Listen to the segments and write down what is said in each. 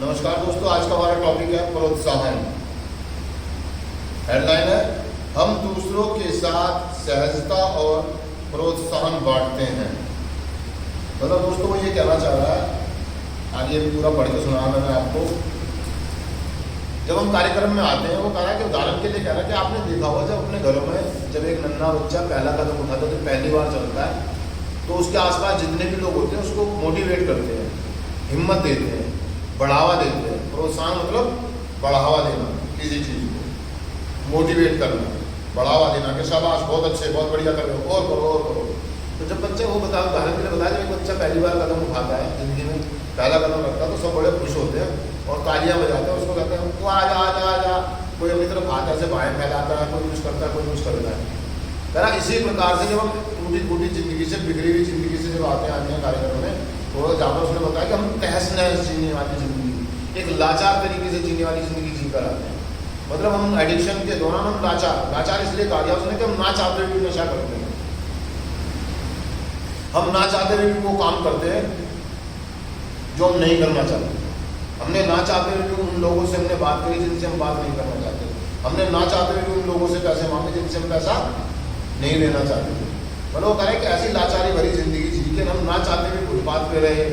नमस्कार दोस्तों, आज का हमारा टॉपिक है प्रोत्साहन। हेडलाइन है, हम दूसरों के साथ सहजता और प्रोत्साहन बांटते हैं। मतलब दोस्तों वो ये कहना चाह रहा है, आगे पूरा पढ़ के सुना मैंने आपको। जब हम कार्यक्रम में आते हैं, वो कह रहा है कि उदाहरण के लिए कह रहा है कि आपने देखा होगा जब अपने घरों में जब एक नन्हा बच्चा पहला कदम उठाता है तो पहली बार चलता है, तो उसके आसपास जितने भी लोग होते हैं उसको मोटिवेट करते हैं, हिम्मत देते हैं, बढ़ावा देते हैं। प्रोत्साहन मतलब बढ़ावा देना, किसी चीज़ को मोटिवेट करना, बढ़ावा देना कि शाबाश, बहुत अच्छे, बहुत बढ़िया कर रहे हो, और करो और करो। तो जब बच्चे वो बताओ, उदाहरण के लिए बताया, जब एक बच्चा पहली बार कदम उठाता है जिंदगी में, पहला कदम रखता है, तो सब बड़े खुश होते हैं और तालियां बजाते हैं, उसको कहते हैं वो आ जा। कोई अपनी तरफ हाथ से बाएं फैलाता है, कोई कुछ करता है, कोई कुछ करता है। कह इसी प्रकार से जब हम टूटी फूटी जिंदगी से, बिगड़ी हुई जिंदगी से जब आते हैं कार्यक्रम में, तो जहाँ उसने बताया कि हम तहस नहस जीने वाली जिंदगी, एक लाचार तरीके से जीने वाली जिंदगी जी कर आते हैं। मतलब हम एडिक्शन के दौरान हम लाचार इसलिए कहा गया उसने कि हम ना चाहते हुए भी नशा करते हैं, हम ना चाहते हुए भी वो काम करते हैं जो हम नहीं करना चाहते। हमने ना चाहते हुए भी उन लोगों से हमने बात करी जिनसे हम बात नहीं करना चाहते। हमने ना चाहते हुए भी उन लोगों से पैसे मांगे जिनसे हम पैसा नहीं लेना चाहते थे। मतलब वो करें कि ऐसी लाचारी भरी जिंदगी जी के हम ना चाहते हुए फुटपाथ पे रहे,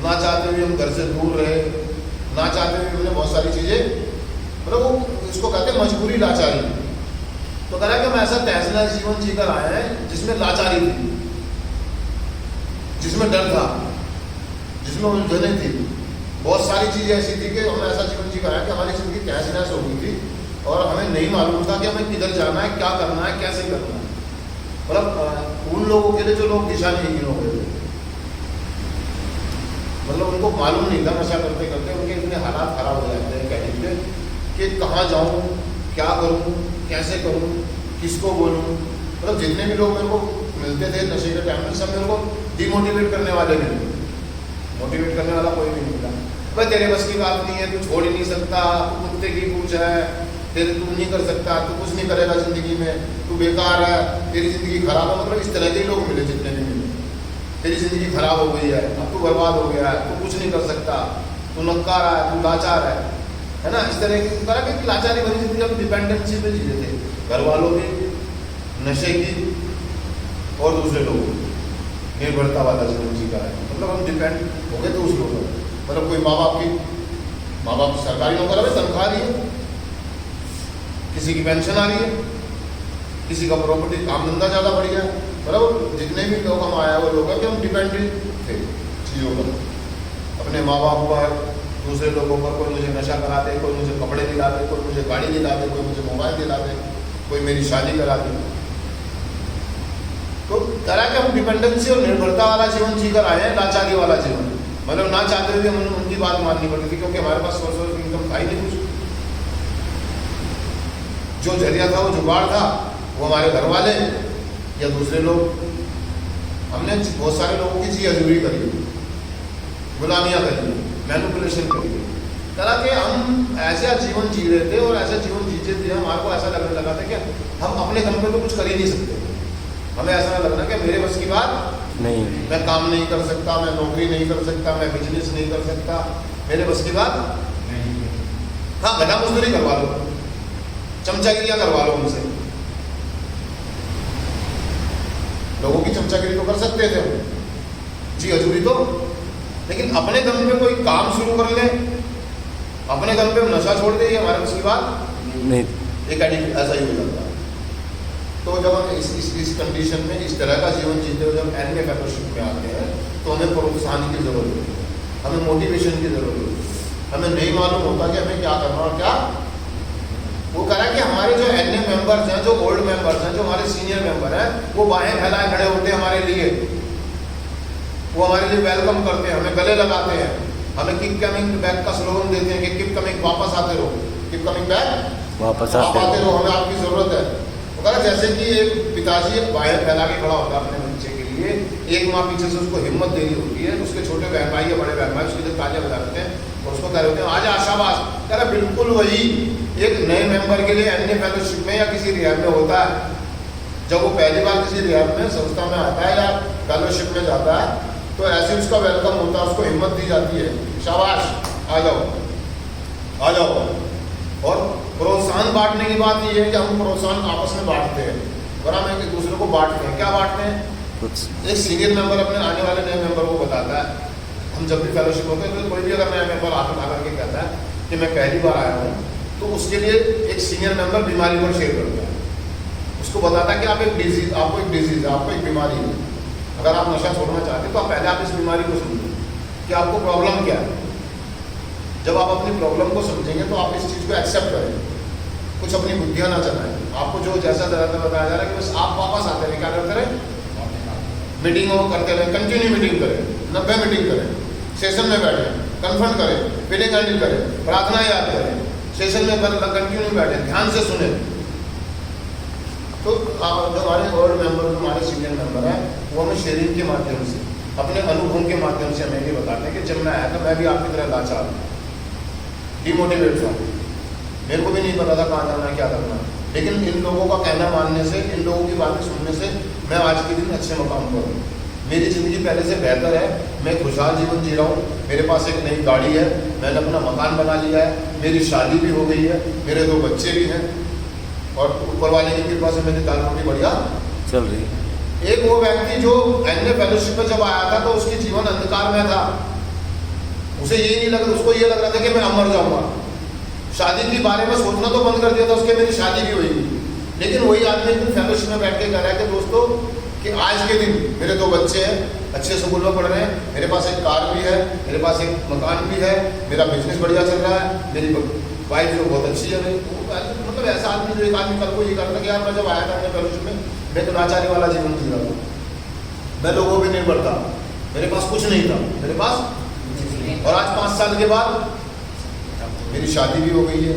ना चाहते हुए हम घर से दूर रहे, ना चाहते हुए हमने बहुत सारी चीज़ें, मतलब वो इसको कहते हैं मजबूरी, लाचारी। तो कह रहा है कि हम ऐसा तहसना जीवन जीकर आए हैं जिसमें लाचारी थी, जिसमें डर था, जिसमें उलझने थी, बहुत सारी चीज़ें ऐसी थी कि हम ऐसा जीवन जीकर आए कि हमारी जिंदगी तहस नहस हो गई थी और हमें नहीं मालूम था कि हमें किधर जाना है, क्या करना है, कैसे करना है। मतलब उन लोगों के लिए जो लोग दिशा नहीं हो गए थे, मतलब उनको मालूम नहीं था, नशा करते करते उनके इतने हालात खराब हो जाते हैं कहने के कि कहाँ जाऊँ, क्या करूँ, कैसे करूँ, किसको बोलूँ। मतलब जितने भी लोग मेरे को मिलते थे नशे के टाइम में, सब मेरे को डिमोटिवेट करने वाले मिले, मोटिवेट करने वाला कोई नहीं मिला। भाई तेरे बस की बात नहीं है, तू छोड़ ही नहीं सकता, तू कुत्ते की पूछ है, तेरे तू नहीं कर सकता, तू कुछ नहीं करेगा जिंदगी में, तू बेकार है, तेरी जिंदगी खराब है। मतलब इस तरह के लोग मिले जितने भी मिले, तेरी जिंदगी खराब हो गई है, अब तू बर्बाद हो गया है, तू कुछ नहीं कर सकता, तू नक्कार है, तू लाचार है ना। इस तरह की तरह की लाचारी भरी जिंदगी हम डिपेंडेंसी पे जी रहे थे, घर वालों की, नशे की और दूसरे लोगों की निर्भरता वाला जीवन जी का है। मतलब हम डिपेंड हो गए थे उस लोगों पर। मतलब कोई माँ बाप सरकारी नौकर है, तनख्वाह रही है, किसी की पेंशन आ रही है, किसी का प्रॉपर्टी काम धंधा ज़्यादा बढ़िया है। मतलब जितने भी लोग हम आया वो लोग हैं कि हम डिपेंडेंट थे चीज़ों पर, अपने माँ बाप पर, दूसरे लोगों पर। कोई मुझे नशा कराते, कोई मुझे कपड़े दिलाते, कोई मुझे गाड़ी दिलाते, कोई मुझे मोबाइल दिलाते, कोई मेरी शादी कराते। तो तरह के हम डिपेंडेंसी और निर्भरता वाला जीवन जीकर आए हैं, लाचारी वाला जीवन। मतलब ना चाहते हुए हमें उनकी बात माननी पड़ती थी क्योंकि हमारे पास सोर्स ऑफ इनकम था ही नहीं कुछ। जो जरिया था, वो जुगाड़ था, वो हमारे घर वाले या दूसरे लोग। हमने बहुत सारे लोगों की जी हजूरी करी, गुलामियाँ करी, मैनिपुलेशन करी। तरह के हम ऐसा जीवन जी रहे थे और ऐसा जीवन जीते थे, हमारे को ऐसा लगने लगा था कि हम अपने दम पे तो कुछ कर ही नहीं सकते। हमें ऐसा लगना कि मेरे बस की बात नहीं, मैं काम नहीं कर सकता, मैं नौकरी नहीं कर सकता, मैं बिजनेस नहीं कर सकता, मेरे बस की बात नहीं। हाँ, घटा मजदूरी करवा लो, चमचागिरियाँ करवा लो उनसे, लोगों की चमचागिरी तो कर सकते थे जी, हजूरी तो। लेकिन अपने दम पे कोई काम शुरू कर ले, अपने दम पे नशा छोड़ दे, ये हमारे बस की बात नहीं। एक एडिक्ट ऐसा ही हो जाता है। तो जब हम इस कंडीशन में इस तरह का जीवन जीते हुए जब एनए फेलोशिप में आते हैं, तो हमें प्रोत्साहन की जरूरत होती है, हमें मोटिवेशन की जरूरत होती है। हमें नहीं मालूम होता कि हमें क्या करना और क्या। वो कह रहा है कि हमारे जो एनए मेंबर्स हैं, जो ओल्ड मेंबर्स हैं, जो हमारे सीनियर मेंबर हैं, वो बाहें फैलाए खड़े होते हैं हमारे लिए, वो हमारे लिए वेलकम करते हैं, हमें गले लगाते हैं, हमें कीप कमिंग बैक का स्लोगन देते हैं कि कीप कमिंग, वापस आते रहो, कीप कमिंग बैक, वापस आते रहो, हमें आपकी जरूरत है। वो कह रहा जैसे कि एक पिताजी बाहें फैला के खड़ा होता है अपने बच्चे के लिए, एक माँ पीछे से उसको हिम्मत दे रही होती है, उसके छोटे बहन भाई या बड़े बहन भाई उसके लिए तालियां बजा देते हैं और उसको कह रहे होते हैं आजा आशाबाश। कह रहा बिल्कुल वही एक नए मेंबर के लिए एनए फेलोशिप में या किसी रिहैब में होता है। जब वो पहली बार किसी रिहैब में, संस्था में आता है या फेलोशिप में जाता है, तो ऐसे उसका वेलकम होता है, उसको हिम्मत दी जाती है, शाबाश आ जाओ आ जाओ। और प्रोत्साहन बांटने की बात ये है कि हम प्रोत्साहन आपस में बांटते हैं, और हम एक दूसरे को बांटते हैं। क्या बांटते हैं? एक सीनियर मेंबर अपने आने वाले नए मेंबर को बताता है, हम जब भी फेलोशिप होते हैं तो कोई भी अगर नया मेंबर हाथ उठा करके कहता है कि मैं पहली बार आया हूँ, तो उसके लिए एक सीनियर मेंबर बीमारी पर शेयर करता है, उसको बताता है कि आपको एक डिजीज है, आपको एक बीमारी है। अगर आप नशा छोड़ना चाहते हैं तो आप पहले आप इस बीमारी को समझें कि आपको प्रॉब्लम क्या है। जब आप अपनी प्रॉब्लम को समझेंगे तो आप इस चीज़ को एक्सेप्ट करेंगे, कुछ अपनी बुद्धियाँ ना चलाएं। आपको जो जैसा दर्द बताया जा रहा है कि बस आप वापस आते रहे, क्या करते रहे, मीटिंग करते रहे, कंटिन्यू मीटिंग करें, 90 मीटिंग करें, सेशन में बैठें, कन्फ्रंट करें, फीलिंग हैंडल करें, प्रार्थना याद करें, सेशन में कंटिन्यू बैठें, ध्यान से सुने। तो जो हमारे वर्ल्ड मेंबर, जो हमारे सीनियर मेंबर हैं, वो हमें शेयरिंग के माध्यम से, अपने अनुभव के माध्यम से हमें ये बताते हैं कि जब मैं आया था मैं भी आपकी तरह लाचार हूँ, डिमोटिवेट था, मेरे को भी नहीं पता था कहाँ जाना है, क्या करना है। लेकिन इन लोगों का कहना मानने से, इन लोगों की बातें सुनने से मैं आज के दिन अच्छे मकाम पर हूँ। मेरी ज़िंदगी पहले से बेहतर है, मैं खुशहाल जीवन जी रहा हूँ, मेरे पास एक नई गाड़ी है, मैंने अपना मकान बना लिया है, मेरी शादी भी हो गई है, मेरे 2 बच्चे भी हैं, और ऊपर वाले की कृपा से मेरी दाल रोटी बढ़िया चल रही है। एक वो व्यक्ति जो एनए फेलोशिप में जब आया था तो उसकी जीवन अंधकार में था, उसे ये नहीं लग, उसको ये लग रहा था कि मैं अमर जाऊंगा। शादी के बारे में सोचना तो बंद कर दिया था उसके, मेरी शादी भी हुई। लेकिन वही आदमी एक दिन फेलोशिप में बैठ के कह रहा है कि दोस्तों कि आज के दिन मेरे 2 बच्चे हैं, अच्छे स्कूल में पढ़ रहे हैं, मेरे पास एक कार भी है, मेरे पास एक मकान भी है, मेरा बिजनेस बढ़िया चल रहा है, मेरी वाइफ जो बहुत अच्छी है। मतलब ऐसा आदमी जो एक आदमी कल को ये करता है कि यार मैं जब आया था अपने फेलोशिप में मैं तो लाचारी वाला जीवन जी रहा था, मैं लोगों भी नहीं बढ़ता, मेरे पास कुछ नहीं था, मेरे पास। और आज 5 साल के बाद मेरी शादी भी हो गई है,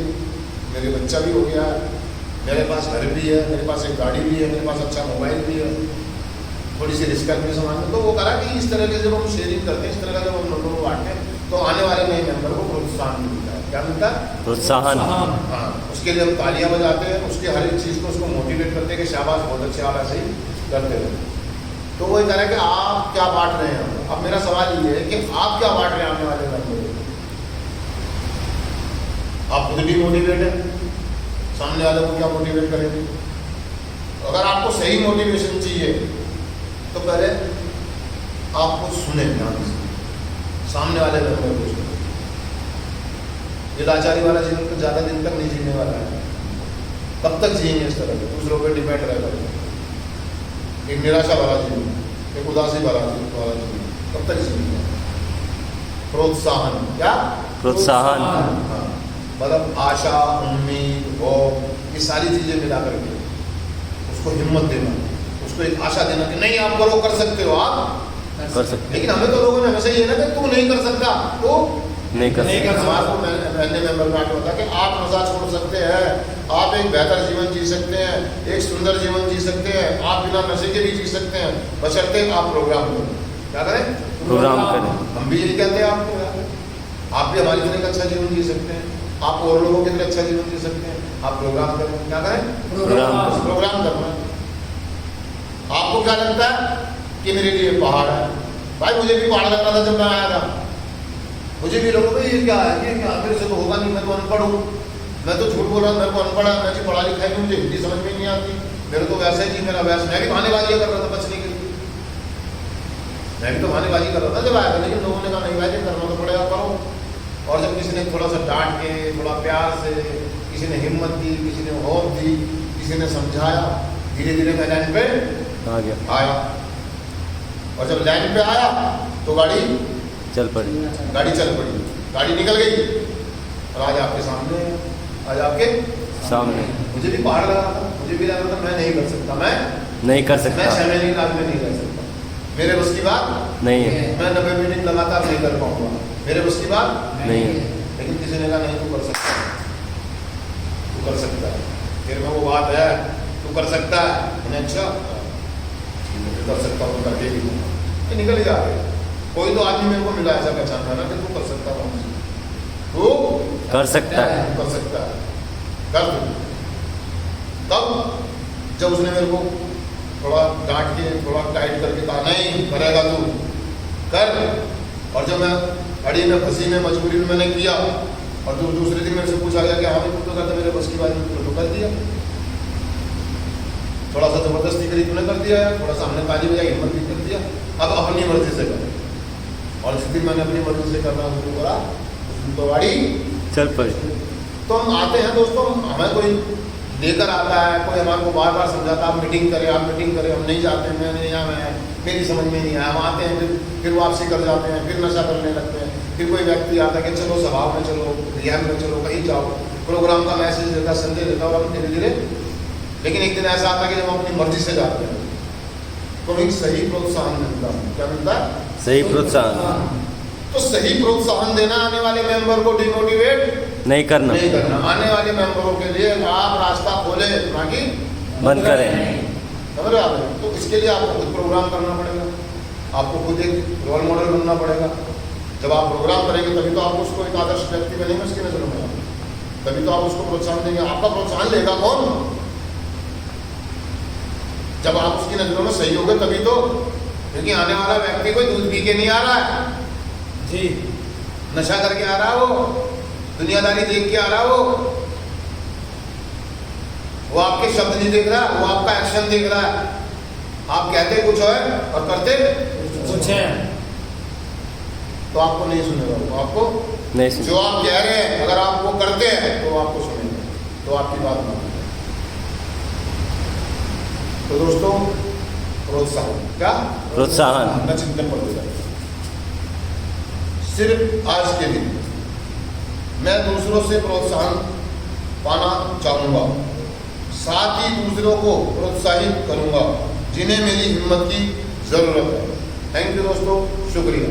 मेरे बच्चा भी हो गया है, मेरे पास घर भी है, मेरे पास एक गाड़ी भी है, मेरे पास अच्छा मोबाइल भी है, थोड़ी सी रिस्क भी सामान। तो वो करा कि इस तरह के जब हम शेयरिंग करते हैं, इस तरह का जब हम लोगों को बांटते हैं तो आने वाले नए मेंबर को प्रोत्साहन मिलता है। क्या मिलता है? प्रोत्साहन। हाँ, उसके लिए हम तालियां बजाते हैं, उसके हर एक चीज़ को उसको मोटिवेट करते हैं कि शाबाश बहुत अच्छे, आप ऐसे ही करते रहे। तो वही कह रहा है कि आप क्या बांट रहे हैं। अब मेरा सवाल ये है कि आप क्या बांट रहे हैं आने वाले मेंबर को? आप खुद भी मोटिवेट है, सामने वाले को क्या मोटिवेट करेंगे? अगर आपको सही मोटिवेशन चाहिए तो पहले आपको सुने ध्यान से, सामने वाले मेंबर को सुने। ये लाचारी वाला जीवन तो ज़्यादा दिन तक नहीं जीने वाला है। कब तक जिएंगे इस तरह से? दूसरों पर डिपेंड रहेगा। एक निराशा वाला जीवन, एक उदासी वाला जीवन कब तक जिएंगे? प्रोत्साहन, क्या प्रोत्साहन। हाँ, मतलब आशा, उम्मीद, होप, ये सारी चीज़ें मिला करके उसको हिम्मत देना, उसको एक आशा देना कि नहीं आप करो, कर सकते हो, आप कर सकते। लेकिन हमें तो लोगों ने हमेशा ये ना कि तू नहीं कर सकता, तो नहीं कर सकते। समाज को मैंने मेंबर में आके बताया कि आप नशा छोड़ सकते हैं, आप एक बेहतर जीवन जी सकते हैं, एक सुंदर जीवन जी सकते हैं, आप बिना नशे के भी जी सकते हैं, बशर्ते आप प्रोग्राम करें। क्या करें? प्रोग्राम करें। हम भी यही कहते हैं आपको, आप भी हमारी तरह का अच्छा जीवन जी सकते हैं, आप और लोगों की तरह अच्छा जीवन जी सकते हैं, आप प्रोग्राम करें। क्या करें? प्रोग्राम करना। आपको क्या लगता है कि मेरे लिए पहाड़ है? भाई मुझे भी पहाड़ लगता था जब मैं आया था, मुझे भी लोगों को ये क्या है, ये क्या, मेरे से तो होगा नहीं, मैं तो अनपढ़ हूँ, मैं तो झूठ बोल रहा हूँ, मेरे को अनपढ़ है, मैं जी पढ़ा लिखा है, मुझे हिंदी समझ में नहीं आती, मेरे तो वैसे ही मेरा वैसे, मैं भी बहानेबाजी कर रहा था बचने के लिए, मैं भी तो बहानेबाजी कर रहा था जब आया था। लेकिन लोगों ने कहा नहीं भाई करना तो पड़ेगा, करो। और जब किसी ने थोड़ा सा डांट के, थोड़ा प्यार से, किसी ने हिम्मत दी, किसी ने होप दी, किसी ने समझाया, धीरे धीरे मैं लाइन पे आया। और जब लाइन पे आया तो गाड़ी चल पड़ी, गाड़ी निकल गई और आज आपके सामने, आज आपके सामने। मुझे भी पहाड़ लगा था, मुझे भी लगा था मैं नहीं कर सकता, मैं नहीं कर सकता, मैं 6 महीने की रात में नहीं कर सकता, मेरे बस की बात नहीं है, मैं 90 मिनट लगातार नहीं कर पाऊंगा, मेरे बस की बात नहीं है। लेकिन किसी ने कहा नहीं तू कर सकता है, तू कर सकता है, फिर में वो बात है तू कर सकता है, मैंने अच्छा कर सकता हूँ, करके भी तो निकल ही जा रहे। कोई तो आदमी मेरे को मिला ऐसा पहचानता ना कि तू कर सकता है, तू कर सकता है, कर सकता है, कर दू। तब जब उसने मेरे को थोड़ा डांट के, थोड़ा टाइट करके कहा नहीं करेगा तू कर, और जब मैं अड़ी में फंसी में मजबूरी में मैंने किया, और दूसरे दिन मेरे से पूछा गया कि हाँ भाई तू तो करता मेरे बस की बात नहीं, तो कर दिया। थोड़ा सा जबरदस्ती करी तूने कर दिया, थोड़ा सा हमने ताली बजाई हिम्मत भी कर दिया, अब अपनी मर्जी से कर। और जिस दिन मैंने अपनी मर्जी से करना शुरू करा उस दिन तो गाड़ी चल पड़ी। तो हम आते हैं दोस्तों, हमें कोई लेकर आता है, कोई हमारे को बार बार समझाता है आप मीटिंग करें, आप मीटिंग करें, हम नहीं जाते, मैं नहीं यहाँ मैं मेरी समझ में नहीं आया। हम आते हैं फिर वापसी कर जाते हैं, फिर नशा करने लगते हैं। फिर कोई व्यक्ति आता है कि चलो सभा में चलो, रियान में चलो, कहीं जाओ, प्रोग्राम का मैसेज देता, संदेश देता, और हम धीरे धीरे, लेकिन एक दिन ऐसा आता है कि जब हम अपनी मर्जी से जाते हैं तो एक सही प्रोत्साहन मिलता है। क्या मिलता है? सही प्रोत्साहन। तो सही प्रोत्साहन देना आने वाले मेंबर को डिमोटिवेट नहीं करना, नहीं करना। आने वाले मेंबरों के लिए आप रास्ता खोले, ना कि बंद करें। समझ रहे आप? तो इसके लिए आपको खुद प्रोग्राम करना पड़ेगा, आपको खुद एक रोल मॉडल बनना पड़ेगा। जब आप प्रोग्राम करेंगे तभी तो आप उसको एक आदर्श व्यक्ति बनेंगे उसकी नजरों में, तभी तो आप उसको प्रोत्साहन देंगे। आपका प्रोत्साहन लेगा कौन? जब आप उसकी नजरों में सही होगे तभी तो, क्योंकि आने वाला व्यक्ति कोई दूध पी के नहीं आ रहा है जी, नशा करके आ रहा है, वो दुनियादारी देख के आ रहा है, वो आपके शब्द नहीं देख रहा, वो आपका एक्शन देख रहा है। आप कहते कुछ है और करते कुछ है, तो आपको नहीं सुनेगा, वो आपको नहीं सुन। जो आप कह रहे हैं अगर आप वो करते हैं तो आपको सुनेगा, तो आपकी बात मानेगा। तो दोस्तों प्रोत्साहन, क्या प्रोत्साहन, अपना चिंतन पड़ेगा। सिर्फ आज के दिन मैं दूसरों से प्रोत्साहन पाना चाहूँगा, साथ ही दूसरों को प्रोत्साहित करूँगा जिन्हें मेरी हिम्मत की ज़रूरत है। थैंक यू दोस्तों, शुक्रिया।